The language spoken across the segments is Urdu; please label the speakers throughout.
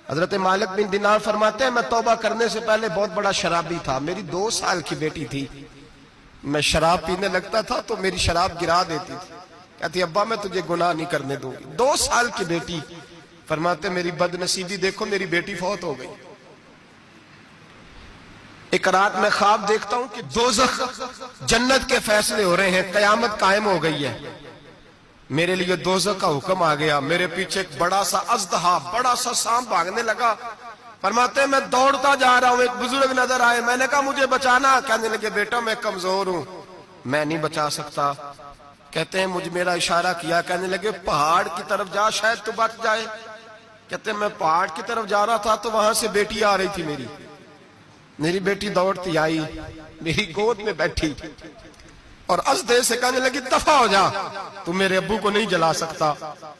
Speaker 1: حضرت مالک بن دینار فرماتے ہیں میں توبہ کرنے سے پہلے بہت بڑا شرابی تھا، میری 2 سال کی بیٹی تھی، میں شراب پینے لگتا تھا تو میری شراب گرا دیتی تھی، کہتی ابا میں تجھے گناہ نہیں کرنے دوں گی۔ 2 سال کی بیٹی، فرماتے میری بد نصیبی دیکھو میری بیٹی فوت ہو گئی۔ ایک رات میں خواب دیکھتا ہوں کہ دوزخ جنت کے فیصلے ہو رہے ہیں، قیامت قائم ہو گئی ہے، میرے لیے دوزخ کا حکم آ گیا، میرے پیچھے ایک بڑا سا اژدہا، بڑا سا سانپ بھاگنے لگا۔ فرماتے ہیں میں دوڑتا جا رہا ہوں، ایک بزرگ نظر آئے، میں نے کہا مجھے بچانا، کہنے لگے بیٹا میں کمزور ہوں، میں نہیں بچا سکتا۔ کہتے ہیں مجھے میرا اشارہ کیا، کہنے لگے پہاڑ کی طرف جا شاید تو بچ جائے۔ کہتے ہیں میں پہاڑ کی طرف جا رہا تھا تو وہاں سے بیٹی آ رہی تھی، میری بیٹی دوڑتی آئی، میری گود میں بیٹھی اور ازدے سے کہنے لگی دفع ہو جا، تو میرے ابو کو نہیں جلا سکتا۔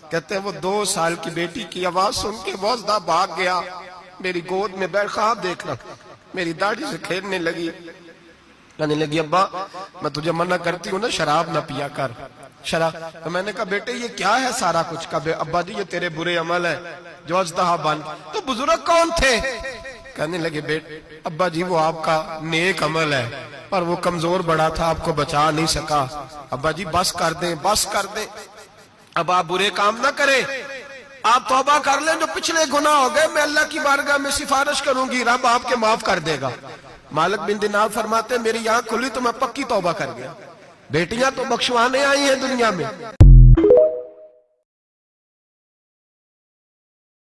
Speaker 1: کہتے ہیں وہ 2 سال کی بیٹی کی آواز سن کے وہ ازدہ بھاگ گیا، میری گود میں بیٹھ خواب دیکھنا، میری داڑھی سے کھیلنے لگی، کہنے لگی ابا میں تجھے منع کرتی ہوں نا شراب نہ پیا کر، شراب۔ تو میں نے کہا بیٹے یہ کیا ہے سارا کچھ؟ کہا ابا جی یہ تیرے برے عمل ہے جو ازدہا بن۔ تو بزرگ کون تھے؟ کہنے لگے بیٹے ابا جی وہ آپ کا نیک عمل ہے پر وہ کمزور بڑا تھا، آپ کو بچا نہیں سکا۔ ابا جی بس کر دیں، بس کر دیں، اب آپ برے کام نہ کریں، آپ توبہ کر لیں، جو پچھلے گناہ ہو گئے میں اللہ کی بارگاہ میں سفارش کروں گی، رب آپ کے معاف کر دے گا۔ مالک بن دینار فرماتے میری آنکھ کھلی تو میں پکی توبہ کر گیا۔ بیٹیاں تو بخشوانے آئی ہیں دنیا میں،